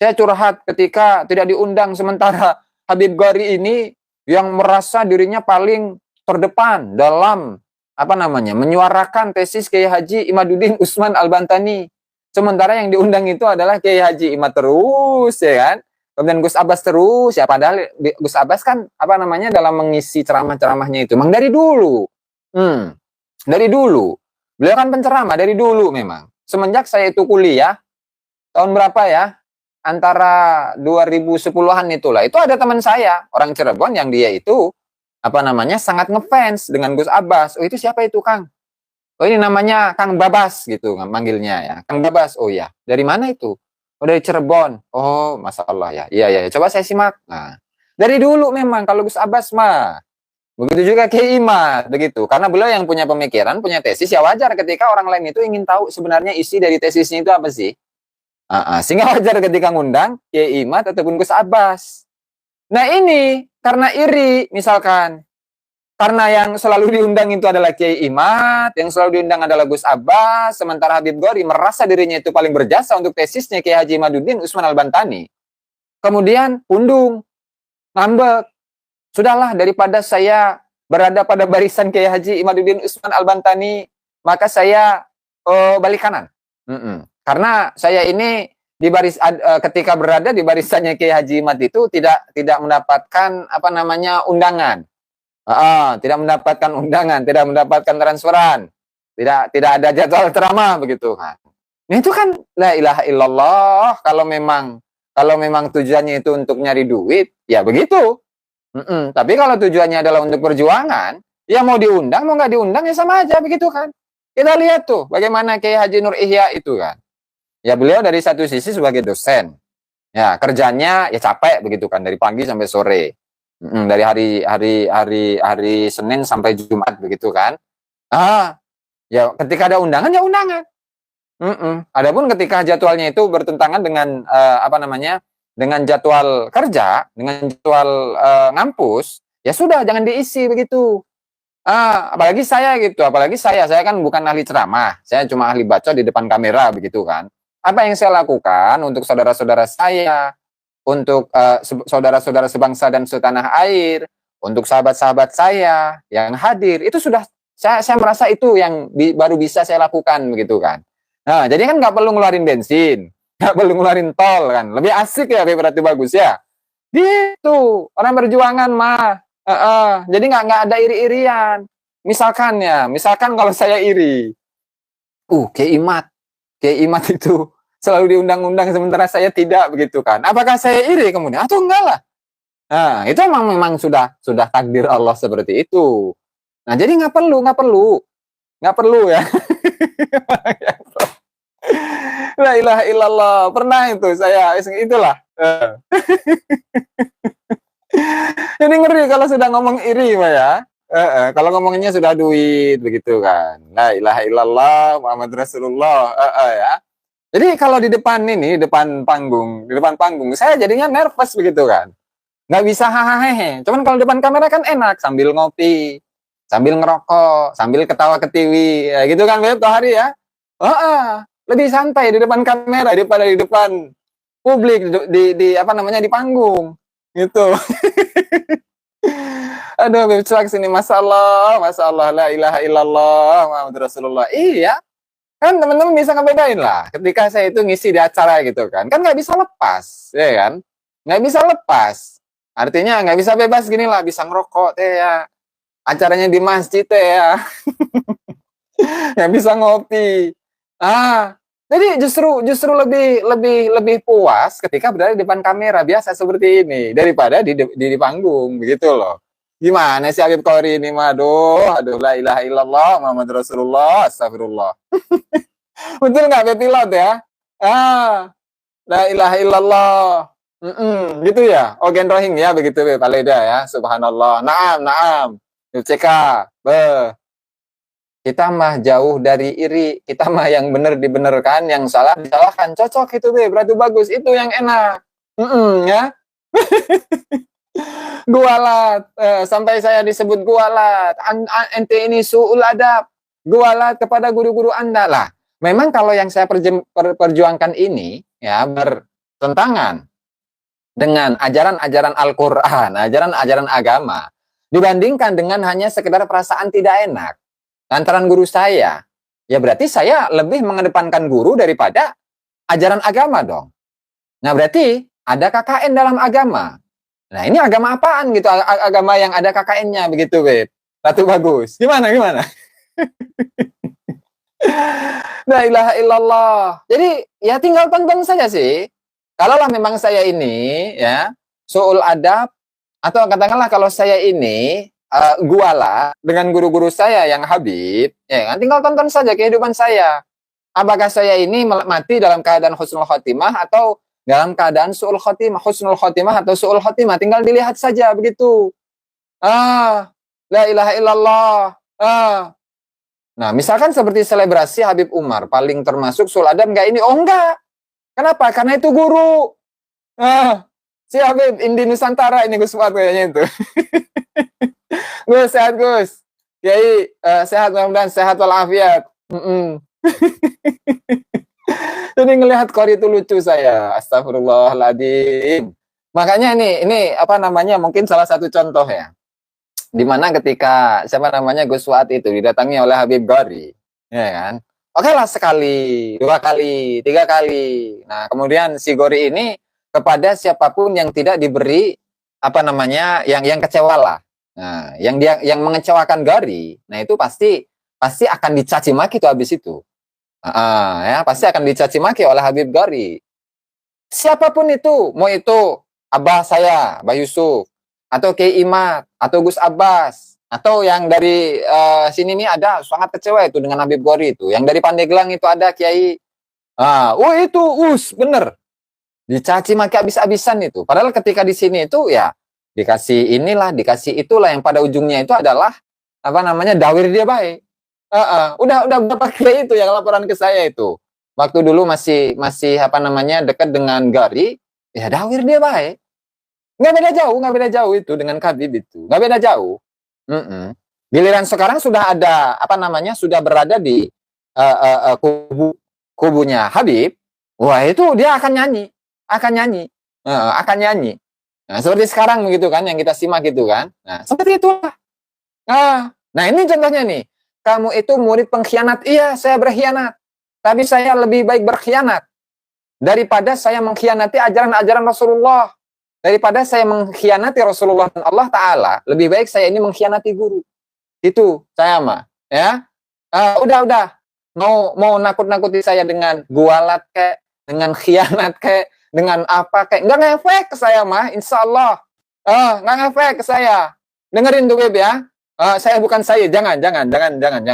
Saya curhat ketika tidak diundang, sementara Habib Gori ini yang merasa dirinya paling terdepan dalam menyuarakan tesis Kiai Haji Imaduddin Usman Al-Bantani. Sementara yang diundang itu adalah Kiai Haji Imad terus, ya kan? Kemudian Gus Abbas terus, ya padahal Gus Abbas kan dalam mengisi ceramah-ceramahnya itu memang dari dulu. Dari dulu. Beliau kan penceramah dari dulu memang. Semenjak saya itu kuliah tahun berapa ya? Antara 2010-an itulah. Itu ada teman saya, orang Cirebon, yang dia itu sangat ngefans dengan Gus Abbas. Itu siapa itu, Kang? Ini namanya Kang Babas gitu manggilnya ya. Kang Babas. Oh ya, dari mana itu? Dari Cirebon. Oh, Masya Allah ya. Iya. Coba saya simak. Nah, dari dulu memang kalau Gus Abbas mah. Begitu juga Kiai Imad, begitu. Karena beliau yang punya pemikiran, punya tesis, ya wajar ketika orang lain itu ingin tahu sebenarnya isi dari tesisnya itu apa sih. Sehingga wajar ketika ngundang Kiai Imad ataupun Gus Abbas. Nah ini karena iri misalkan. Karena yang selalu diundang itu adalah Kiai Imad, yang selalu diundang adalah Gus Abbas, sementara Habib Gori merasa dirinya itu paling berjasa untuk tesisnya Kiai Haji Imaduddin Usman Al-Bantani. Kemudian pundung, ngambek. Sudahlah, daripada saya berada pada barisan Kiai Haji Imaduddin Usman Al-Bantani, maka saya balik kanan. Karena saya ini di ketika berada di barisannya Kiai Haji Imad itu tidak mendapatkan undangan. Tidak mendapatkan undangan, tidak mendapatkan transferan, tidak ada jadwal ceramah begitu kan. Nah, itu kan la ilaha illallah. Kalau memang tujuannya itu untuk nyari duit, ya begitu. Tapi kalau tujuannya adalah untuk perjuangan, ya mau diundang mau nggak diundang ya sama aja begitu kan. Kita lihat tuh bagaimana Kiai Haji Nur Ihya itu kan. Ya beliau dari satu sisi sebagai dosen, ya kerjanya ya capek begitu kan dari pagi sampai sore. Dari hari Senin sampai Jumat begitu kan. Ya ketika ada undangan ya undangan. Adapun ketika jadwalnya itu bertentangan dengan dengan jadwal kerja, dengan jadwal ngampus, ya sudah jangan diisi begitu. Apalagi saya kan bukan ahli ceramah, saya cuma ahli baca di depan kamera begitu kan. Apa yang saya lakukan untuk saudara-saudara saya, untuk saudara-saudara sebangsa dan setanah air, untuk sahabat-sahabat saya yang hadir, itu sudah saya merasa itu yang baru bisa saya lakukan begitu kan. Nah, jadi kan nggak perlu ngeluarin bensin, nggak perlu ngeluarin tol kan, lebih asik ya, berarti bagus ya. Gitu, orang berjuangan mah. Jadi nggak ada iri-irian. Misalkan kalau saya iri, Kiai Imad itu selalu diundang-undang sementara saya tidak begitu kan. Apakah saya iri kemudian? Atau enggak lah. Nah, itu memang sudah takdir Allah seperti itu. Nah, jadi nggak perlu ya. La ilaha illallah. Pernah itu saya itulah. Jadi ngeri kalau sudah ngomong iri Pak ya. Kalau ngomongnya sudah duit begitu kan. La ilaha illallah Muhammad Rasulullah ya. Jadi kalau di depan panggung saya jadinya nervous begitu kan. Nggak bisa hahaha. Cuman kalau depan kamera kan enak sambil ngopi, sambil ngerokok, sambil ketawa ketiwi, ya gitu kan Beb Tohari ya. Lebih santai di depan kamera daripada di depan publik di panggung gitu. Aduh Beb Cuak sini masalah la ilaha illallah Muhammad Rasulullah. Iya. Kan teman-teman bisa ngebedain lah ketika saya itu ngisi di acara gitu kan nggak bisa lepas ya kan, nggak bisa lepas, artinya nggak bisa bebas gini lah, bisa ngerokok teh ya, acaranya di masjid teh ya. Nggak bisa ngopi. Jadi justru lebih puas ketika berada di depan kamera biasa seperti ini daripada di panggung begitu loh. Gimana sih Habib Qori ini mah? Aduh, la ilaha illallah Muhammad Rasulullah, astagfirullah. Betul nggak Habib Pilot ya? La ilaha illallah. Gitu ya? Ogen rohing ya begitu Pak Leda ya. Subhanallah. Naam. CK. Kita mah jauh dari iri. Kita mah yang benar dibenarkan, yang salah disalahkan. Cocok itu berarti bagus. Itu yang enak. Ya. Gualat, sampai saya disebut gualat. Ente ini su'ul adab. Gualat kepada guru-guru Anda lah. Memang kalau yang saya perjuangkan ini ya bertentangan dengan ajaran-ajaran Al-Qur'an, ajaran-ajaran agama, dibandingkan dengan hanya sekedar perasaan tidak enak lantaran guru saya. Ya berarti saya lebih mengedepankan guru daripada ajaran agama dong. Nah, berarti ada KKN dalam agama. Nah, ini agama apaan gitu? Agama yang ada KKN-nya begitu, Beb. Ratu Bagus. Gimana? La ilaha illallah. Jadi, ya tinggal tonton saja sih. Kalaulah memang saya ini ya, su'ul adab, atau katakanlah kalau saya ini guala dengan guru-guru saya yang Habib, ya kan, tinggal tonton saja kehidupan saya. Apakah saya ini mati dalam keadaan husnul khotimah atau dalam keadaan su'ul khotimah, husnul khotimah atau su'ul khotimah, tinggal dilihat saja begitu. La ilaha illallah. Nah, misalkan seperti selebrasi Habib Umar, paling termasuk su'ul adab enggak ini? Oh enggak. Kenapa? Karena itu guru. Si Habib Indi Nusantara ini Gus Fuad kayaknya itu. Gus sehat Gus. Kiai sehat, mudah-mudahan sehat walafiat. Jadi ngelihat Qori itu lucu saya. Astagfirullahaladzim. Makanya ini apa namanya, mungkin salah satu contoh ya. Dimana ketika siapa namanya Gus Fuad itu didatangi oleh Habib Qori, ya kan? Oke lah, sekali, 2 kali, 3 kali. Nah, kemudian si Qori ini kepada siapapun yang tidak diberi apa namanya, yang kecewa lah. Nah, yang mengecewakan Qori, nah itu pasti akan dicaci maki tuh habis itu. Ya, pasti akan dicaci maki oleh Habib Qori. Siapapun itu, mau itu abah saya, Mbah Yusuf, atau Kiai Imad, atau Gus Abbas, atau yang dari sini nih ada sangat kecewa itu dengan Habib Qori itu. Yang dari Pandeglang itu ada Kiai, itu bener, dicaci maki habis-habisan itu. Padahal ketika di sini itu ya dikasih inilah, dikasih itulah, yang pada ujungnya itu adalah apa namanya, dawir dia baik. Udah berapa kali itu yang laporan ke saya itu. Waktu dulu masih apa namanya, dekat dengan Qori, ya dawir dia baik. Nggak beda jauh itu dengan Habib itu. Nggak beda jauh. Giliran sekarang sudah ada apa namanya, sudah berada di kubunya Habib. Wah, itu dia akan nyanyi. Nah, seperti sekarang begitu kan, yang kita simak gitu kan. Nah, seperti itulah. Nah, ini contohnya nih. Kamu itu murid pengkhianat. Iya, saya berkhianat. Tapi saya lebih baik berkhianat daripada saya mengkhianati ajaran-ajaran Rasulullah. Daripada saya mengkhianati Rasulullah dan Allah Ta'ala, lebih baik saya ini mengkhianati guru. Itu saya mah. Ya, udah. Mau nakut-nakuti saya dengan gualat kek, dengan khianat kek, dengan apa kek. Nggak ngefek ke saya mah, insya Allah. Nggak ngefek ke saya. Dengerin tuh Beb ya. Saya bukan Sayyid, jangan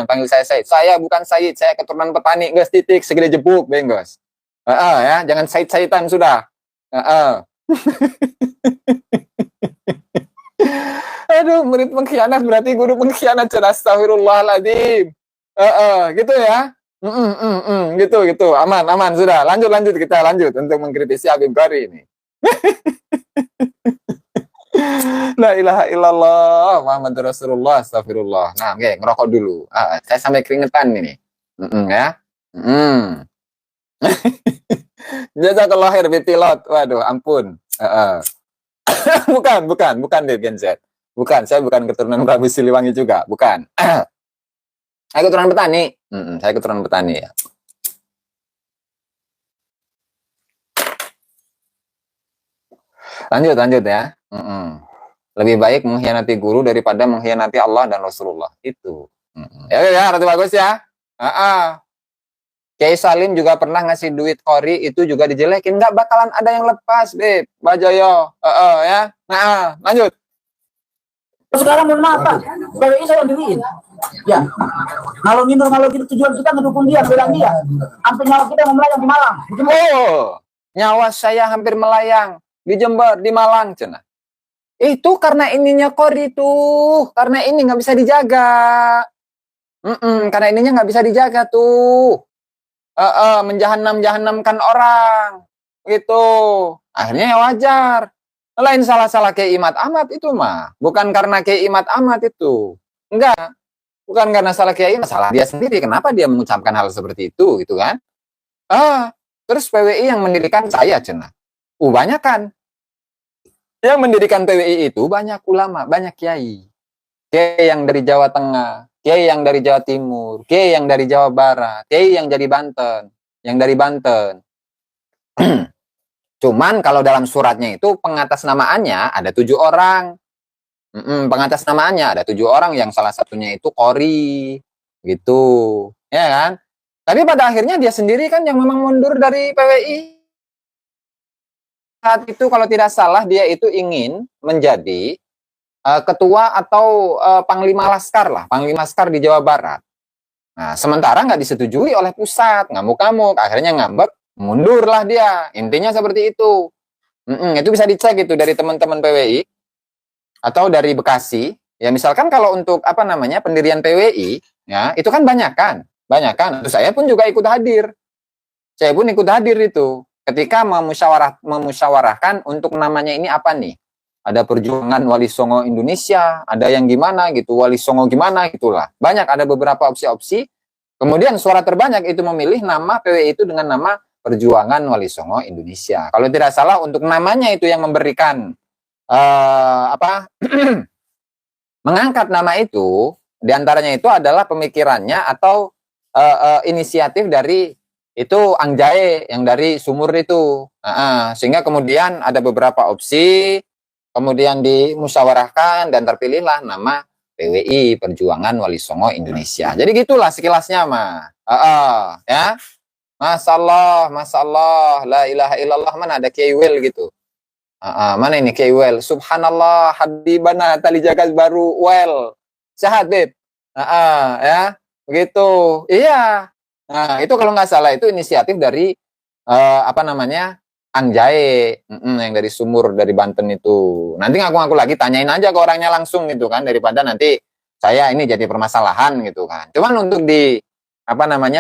panggil saya Sayyid. Saya bukan Sayyid, saya keturunan petani, guys, titik, segede jebuk, bengos. Ya, jangan Sayyid-Sayyidan sudah. Aduh, murid pengkhianat berarti guru pengkhianat. Astagfirullahaladzim. Gitu ya. Gitu. Aman sudah. Lanjut kita lanjut untuk mengkritisi Habib Qori ini. La ilaha illallah Muhammadur Rasulullah. Astagfirullah. Nah, oke, ngerokok dulu. Saya sampai keringetan ini. Ya. Jazakallah khair bitilot. Waduh, ampun. Bukan deh Gen Z. Bukan, saya bukan keturunan Prabu Siliwangi juga, bukan. Saya keturunan petani. Saya keturunan petani ya. Lanjut ya. Lebih baik mengkhianati guru daripada mengkhianati Allah dan Rasulullah. Itu. Ya, Ratu bagus ya. Kiai Salim juga pernah ngasih duit Qori, itu juga dijelekin. Nggak bakalan ada yang lepas, Beb. Bajoyo. Ya. Nah, lanjut. Sekarang mohon maaf Pak, PWI saya yang diriin. Ya, kalau minum, kalau kita tujuan kita ngedukung dia, bilang dia. Sampai nyawa kita mau melayang di Malang. Nyawa saya hampir melayang di Jember, di Malang, cenah. Itu karena ininya Qori tuh, karena ini nggak bisa dijaga. Karena ininya nggak bisa dijaga tuh. Menjahanam-jahanamkan orang, gitu. Akhirnya ya wajar. Lain salah Kiai Imad Ahmad itu mah, bukan karena Kiai Imad Ahmad itu, enggak, bukan karena salah Kiai, salah dia sendiri. Kenapa dia mengucapkan hal seperti itu, gitu kan? Terus PWI yang mendirikan saya cenah, banyak kan? Yang mendirikan PWI itu banyak ulama, banyak kiai yang dari Jawa Tengah, kiai yang dari Jawa Timur, kiai yang dari Jawa Barat, kiai yang dari Banten, Cuman kalau dalam suratnya itu pengatasnamaannya ada 7 orang. Pengatasnamaannya ada 7 orang, yang salah satunya itu Qori, gitu, ya kan? Tapi pada akhirnya dia sendiri kan yang memang mundur dari PWI. Saat itu kalau tidak salah dia itu ingin menjadi ketua atau panglima laskar di Jawa Barat. Nah, sementara nggak disetujui oleh pusat, ngamuk-ngamuk, akhirnya ngambek. Mundurlah dia, intinya seperti itu. Itu bisa dicek itu dari teman-teman PWI atau dari Bekasi. Ya misalkan kalau untuk apa namanya pendirian PWI, ya itu kan banyak kan. Terus saya pun juga ikut hadir. Saya pun ikut hadir itu ketika memusyawarahkan untuk namanya ini apa nih? Ada perjuangan Wali Songo Indonesia, ada yang gimana gitu, Wali Songo gimana gitulah. Banyak, ada beberapa opsi-opsi. Kemudian suara terbanyak itu memilih nama PWI itu dengan nama Perjuangan Wali Songo Indonesia. Kalau tidak salah untuk namanya itu yang memberikan mengangkat nama itu, diantaranya itu adalah pemikirannya atau inisiatif dari itu Ang Jae yang dari Sumur itu. Sehingga kemudian ada beberapa opsi, kemudian dimusyawarahkan dan terpilihlah nama PWI Perjuangan Wali Songo Indonesia. Jadi gitulah sekilasnya mah. Ya. Masya Allah, la ilaha illallah, mana ada Kiai Wel gitu. Mana ini Kiai Wel? Subhanallah, Habibana tali jagat baru Wel. Sehat, Beb. Ya, begitu. Iya. Nah, itu kalau nggak salah itu inisiatif dari Ang Jae, yang dari Sumur dari Banten itu. Nanti ngaku-ngaku lagi, tanyain aja ke orangnya langsung gitu kan, daripada nanti saya ini jadi permasalahan gitu kan. Cuman untuk di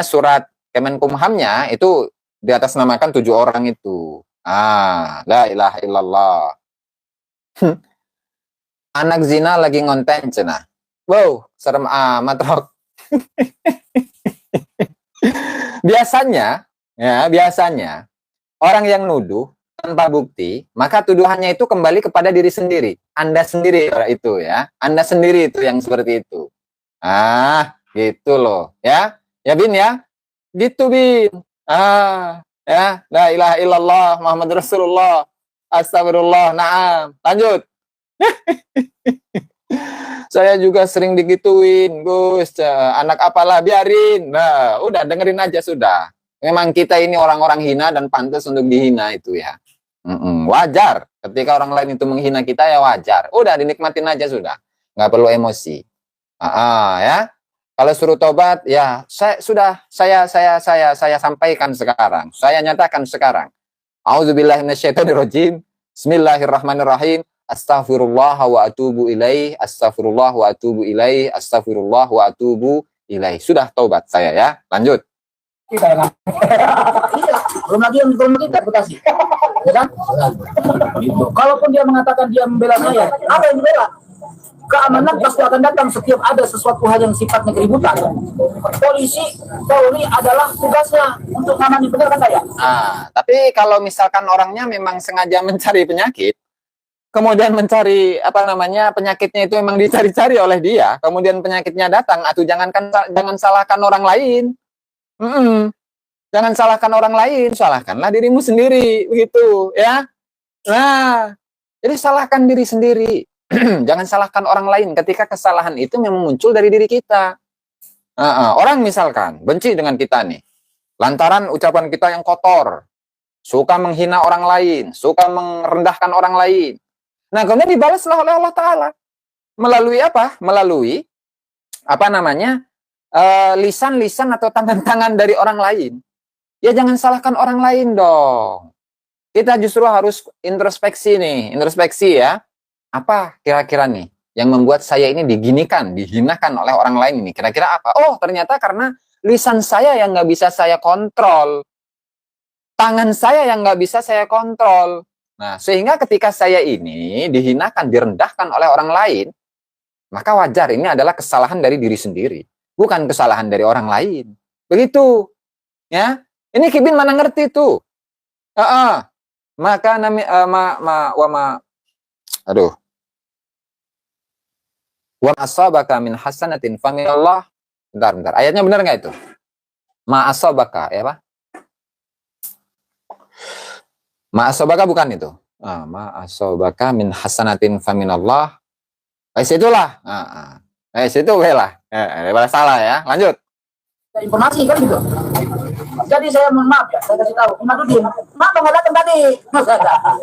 surat Kemenkumhamnya itu di atas namakan 7 orang itu. La ilaha illallah. Anak zina lagi ngonten cenah. Wow, serem amat Rok. Biasanya orang yang nuduh tanpa bukti, maka tuduhannya itu kembali kepada diri sendiri. Anda sendiri itu ya. Anda sendiri itu yang seperti itu. Gitu loh, ya. Ya Bin ya. Gitu Bin. Ya, la ilaha illallah Muhammad Rasulullah. Astagfirullah. Naam. Lanjut. Saya juga sering digituin, Gus. Anak apalah, biarin. Nah, udah dengerin aja sudah. Memang kita ini orang-orang hina dan pantas untuk dihina itu ya. Wajar. Ketika orang lain itu menghina kita ya wajar. Udah dinikmatin aja sudah. Nggak perlu emosi. Ya. Kalau suruh tobat, ya saya sampaikan sekarang. Saya nyatakan sekarang. A'udzubillahi minasyaitonirrajim. Bismillahirrahmanirrahim. Astaghfirullah wa atubu ilaih. Astaghfirullah wa atubu ilaih. Astaghfirullah wa atubu ilaih. Sudah taubat saya ya. Lanjut. Belum lagi yang interpretasi. Ya kan? Gitu. Kalaupun dia mengatakan dia membela saya, apa yang dibela? Keamanan pasti akan datang setiap ada sesuatu hal yang sifatnya keributan. Polisi, Polri adalah tugasnya untuk menangani, benar kan saya? Tapi kalau misalkan orangnya memang sengaja mencari penyakit, kemudian mencari penyakitnya itu memang dicari-cari oleh dia, kemudian penyakitnya datang, atau jangan salahkan orang lain. Jangan salahkan orang lain, salahkanlah dirimu sendiri, begitu ya. Nah, jadi salahkan diri sendiri. Jangan salahkan orang lain ketika kesalahan itu memang muncul dari diri kita. Orang misalkan benci dengan kita nih, lantaran ucapan kita yang kotor, suka menghina orang lain, suka merendahkan orang lain. Nah, kemudian dibalaslah oleh Allah Ta'ala. Melalui apa? Melalui lisan-lisan atau tangan-tangan dari orang lain. Ya jangan salahkan orang lain dong. Kita justru harus introspeksi ya. Apa kira-kira nih yang membuat saya ini dihinakan oleh orang lain ini? Kira-kira apa? Oh, ternyata karena lisan saya yang nggak bisa saya kontrol. Tangan saya yang nggak bisa saya kontrol. Nah, sehingga ketika saya ini dihinakan, direndahkan oleh orang lain, maka wajar ini adalah kesalahan dari diri sendiri, bukan kesalahan dari orang lain. Begitu. Ya. Ini Kibin mana ngerti tuh? Maka wa asabaka min hasanatin faminallah. Bentar. Ayatnya benar nggak itu? Ma asabaka, ya Pak? Ma asabaka bukan itu. Ma asabaka min hasanatin faminallah. Situlah. Situ lah. Salah ya. Lanjut. Informasi kan gitu. Jadi saya mohon maaf ya, saya kasih tahu. Imadudin, nggak datang tadi.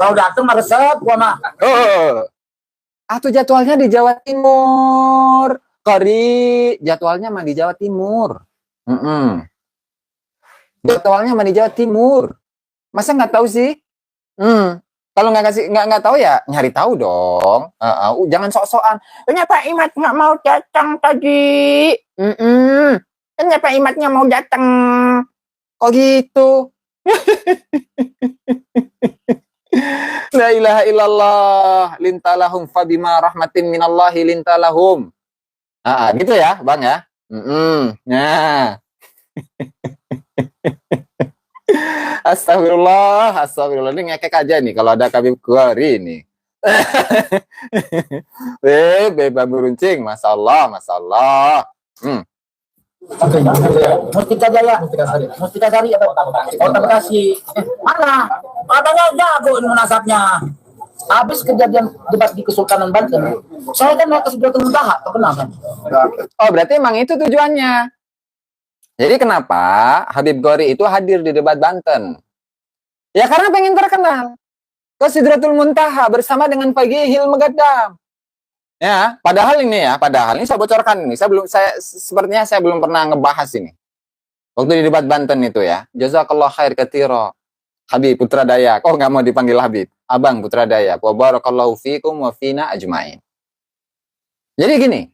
Kalau datang mah resep, gua mah. Atau jadwalnya di Jawa Timur. Jadwalnya mah di Jawa Timur. Jadwalnya mah di Jawa Timur. Masa nggak tahu sih? Kalau nggak tahu ya nyari tahu dong. Jangan sok-sokan. Kenapa Imat nggak mau datang tadi? Kenapa Imatnya mau datang? Kok gitu? ilaha illallah lintalahum fabima rahmatin minallahi lintalahum. Gitu ya, Bang ya. Nah. Astagfirullah, astagfirullah. Ini ngekek aja nih kalau ada Habib Gori ini. Babu runcing, masya Allah, masya Allah. Mustika Jaya, Mustika Sari atau Kota Bekasi. Mana? Katanya jago ini menasabnya. Habis kejadian debat di Kesultanan Banten, saya kan naik ke Sidratul Muntaha, terkenal kan? Oh, berarti emang itu tujuannya. Jadi kenapa Habib Gori itu hadir di debat Banten? Ya karena pengen terkenal. Ke Sidratul Muntaha bersama dengan Fagihil Megaddam. Ya, padahal ini saya bocorkan ini. Sepertinya saya belum pernah ngebahas ini. Waktu di debat Banten itu ya. Jazakallah khair katsira. Habib Putra Dayak. Oh, nggak mau dipanggil Habib. Abang Putra Dayak. Wa barakallahu fikum wa fina ajmain. Jadi gini.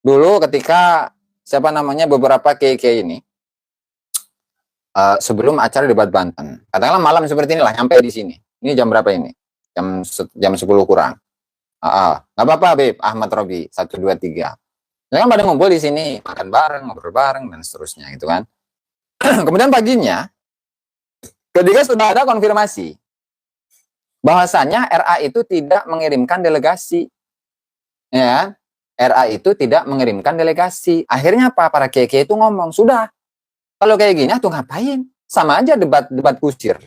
Dulu ketika beberapa kiai ini sebelum acara debat Banten. Katakanlah malam seperti inilah nyampe di sini. Ini jam berapa ini? Jam 10 kurang. Nggak apa-apa Habib, Ahmad Robi 1 2 3. Mereka pada ngumpul di sini, makan bareng, ngobrol bareng dan seterusnya gitu kan. Kemudian paginya ketika sudah ada konfirmasi bahwasanya RA itu tidak mengirimkan delegasi. Ya, RA itu tidak mengirimkan delegasi. Akhirnya apa? Para kiai-kiai itu ngomong, sudah. Kalau kayak gini tuh ngapain? Sama aja debat kusir.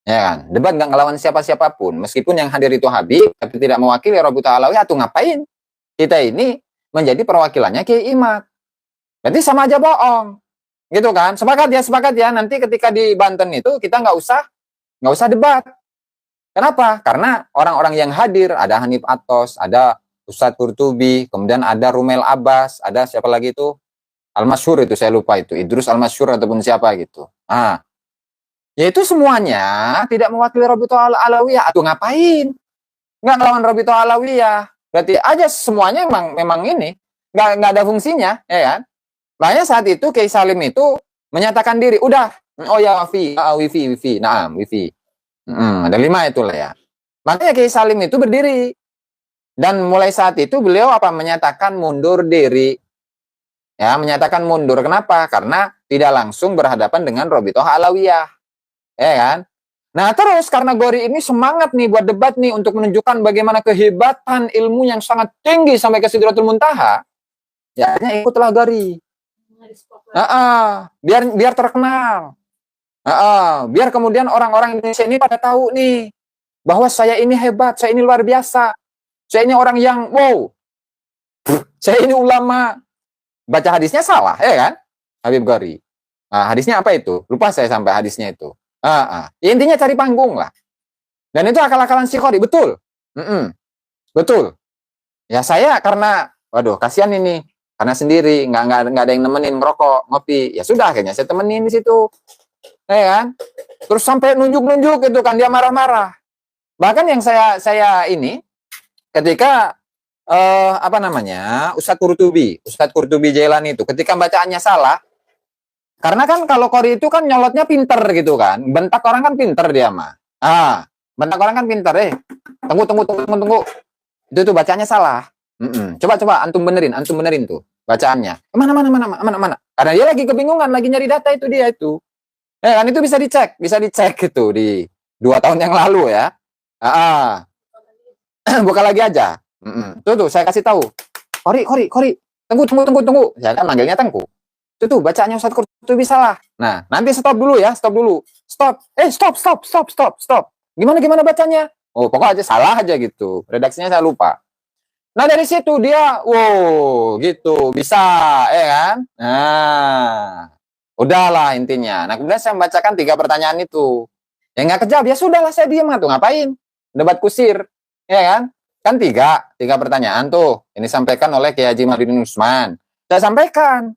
Ya kan? Debat nggak ngelawan siapa-siapapun. Meskipun yang hadir itu Habib, tapi tidak mewakili Rabita Alawiyah, tuh ngapain? Kita ini menjadi perwakilannya Kiai Imad. Berarti sama aja bohong. Gitu kan? Sepakat ya. Nanti ketika di Banten itu kita nggak usah debat. Kenapa? Karena orang-orang yang hadir, ada Hanif Atos, ada Ustadz Qurtubi, kemudian ada Rumel Abbas, ada siapa lagi itu? Al-Masyhur itu saya lupa itu. Idrus Al-Masyhur ataupun siapa gitu. Yaitu semuanya tidak mewakili Rabita Alawiyah. Aduh ngapain? Nggak ngelawan Rabita Alawiyah. Berarti aja semuanya memang ini nggak ada fungsinya, ya kan? Makanya saat itu Kiai Salim itu menyatakan diri, udah, oh ya wifi, nah wifi. Ada 5 itulah ya. Makanya Kiai Salim itu berdiri. Dan mulai saat itu beliau menyatakan mundur diri. Ya, menyatakan mundur. Kenapa? Karena tidak langsung berhadapan dengan Rabita Alawiyah. Ya kan? Nah terus karena Gori ini semangat nih buat debat nih untuk menunjukkan bagaimana kehebatan ilmu yang sangat tinggi sampai ke Sidratul Muntaha, ya ikutlah Gori. Biar terkenal. Biar kemudian orang-orang Indonesia ini pada tahu nih bahwa saya ini hebat, saya ini luar biasa, saya ini orang yang wow, saya ini ulama. Baca hadisnya salah, ya kan? Habib Gori. Hadisnya apa itu? Lupa saya sampai hadisnya itu. Intinya cari panggung lah. Dan itu akal-akalan si Gori, betul. Betul. Ya saya karena, waduh kasihan ini, karena sendiri, nggak ada yang nemenin merokok, ngopi. Ya sudah akhirnya saya temenin di situ. Ya kan? Terus sampai nunjuk-nunjuk gitu kan, dia marah-marah. Bahkan yang saya ini, ketika Ustadz Qurtubi Jailani itu ketika bacaannya salah, karena kan kalau Qori itu kan nyolotnya pinter gitu kan, bentak orang kan pinter dia mah. Bentak orang kan pinter, tunggu, itu tuh bacaannya salah. Coba antum benerin tuh bacaannya. Mana, karena dia lagi kebingungan, lagi nyari data itu dia itu. Ya kan, itu bisa dicek gitu di 2 tahun yang lalu ya. Buka lagi aja. Tuh saya kasih tahu. Qori, tunggu. Ya kan manggilnya Tengku. Tuh bacaannya Ustadz Qurtubi salah. Nah, nanti stop dulu ya, stop. Stop. Gimana bacanya? Oh, pokoknya aja salah aja gitu. Redaksinya saya lupa. Nah, dari situ dia wow, gitu, bisa, ya kan? Nah, udahlah intinya. Nah, kemudian saya membacakan 3 pertanyaan itu. Ya nggak kejawab, ya sudahlah saya diam tuh, ngapain? Debat kusir, ya kan? Kan 3 pertanyaan tuh. Ini disampaikan oleh Kiai Haji Mahyudin Usman. Saya sampaikan.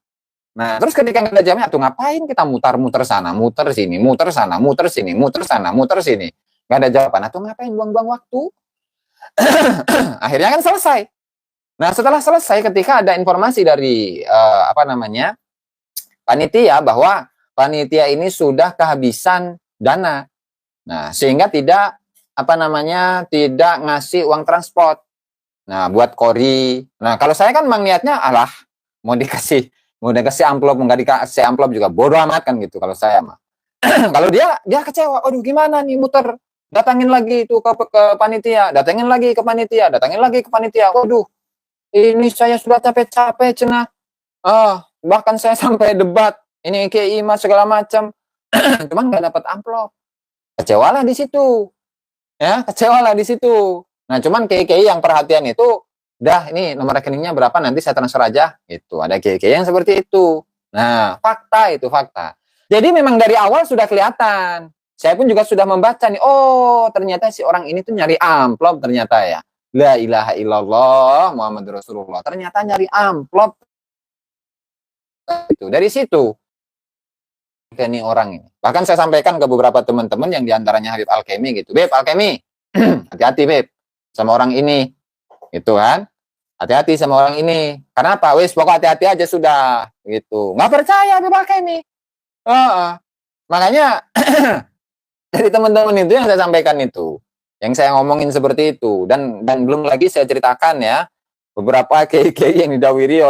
Nah, terus ketika nggak ada jamnya, tuh ngapain kita muter sana, muter sini, muter sana, muter sini, muter sana, muter sini. Nggak ada jawaban. Tuh ngapain buang-buang waktu? Akhirnya kan selesai. Nah, setelah selesai ketika ada informasi dari panitia bahwa panitia ini sudah kehabisan dana. Nah, sehingga tidak tidak ngasih uang transport. Nah, buat Kori. Nah, kalau saya kan memang niatnya, alah, mau dikasih amplop, nggak dikasih amplop juga bodoh amat kan gitu kalau saya mah. Kalau dia kecewa, aduh gimana nih muter, datangin lagi itu ke panitia, datangin lagi ke panitia. Waduh, ini saya sudah capek-capek cenah. Bahkan saya sampai debat, ini KI mas segala macam, cuman nggak dapat amplop. Kecewalah di situ. Ya, kecewalah di situ. Nah, cuman KI yang perhatian itu, dah ini nomor rekeningnya berapa, nanti saya transfer aja. Itu ada KI yang seperti itu. Nah, fakta itu fakta. Jadi memang dari awal sudah kelihatan. Saya pun juga sudah membaca nih, oh ternyata si orang ini tuh nyari amplop ternyata ya. La ilaha illallah Muhammad Rasulullah. Ternyata nyari amplop. Itu dari situ. Ini orang ini. Bahkan saya sampaikan ke beberapa teman-teman yang diantaranya Habib Alkemi gitu. Beb, Alkemi, hati-hati Beb sama orang ini, gitu kan? Hati-hati sama orang ini. Karena apa? Wis, pokok hati-hati aja sudah, gitu. Nggak percaya Habib Alkemi. Makanya dari teman-teman itu yang saya sampaikan itu, yang saya ngomongin seperti itu, dan belum lagi saya ceritakan ya beberapa kiai-kiai yang didawiri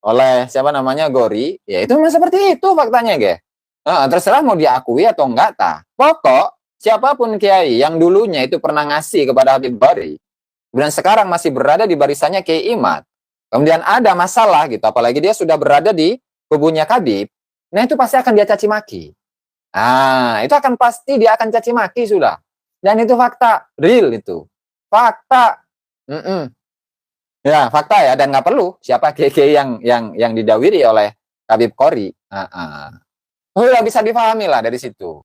oleh siapa namanya Gori, ya itu memang seperti itu faktanya, guys. Terserah mau diakui atau enggak, pokok siapapun kiai yang dulunya itu pernah ngasih kepada Habib Bari dan sekarang masih berada di barisannya Kiai Imad, kemudian ada masalah gitu, apalagi dia sudah berada di kubunya Habib, nah itu pasti akan dia caci maki. Itu akan pasti dia akan caci maki sudah, dan itu fakta real, itu fakta. Ya fakta ya, dan nggak perlu siapa kiai yang didawiri oleh Habib Qori. Udah bisa dipahami lah dari situ.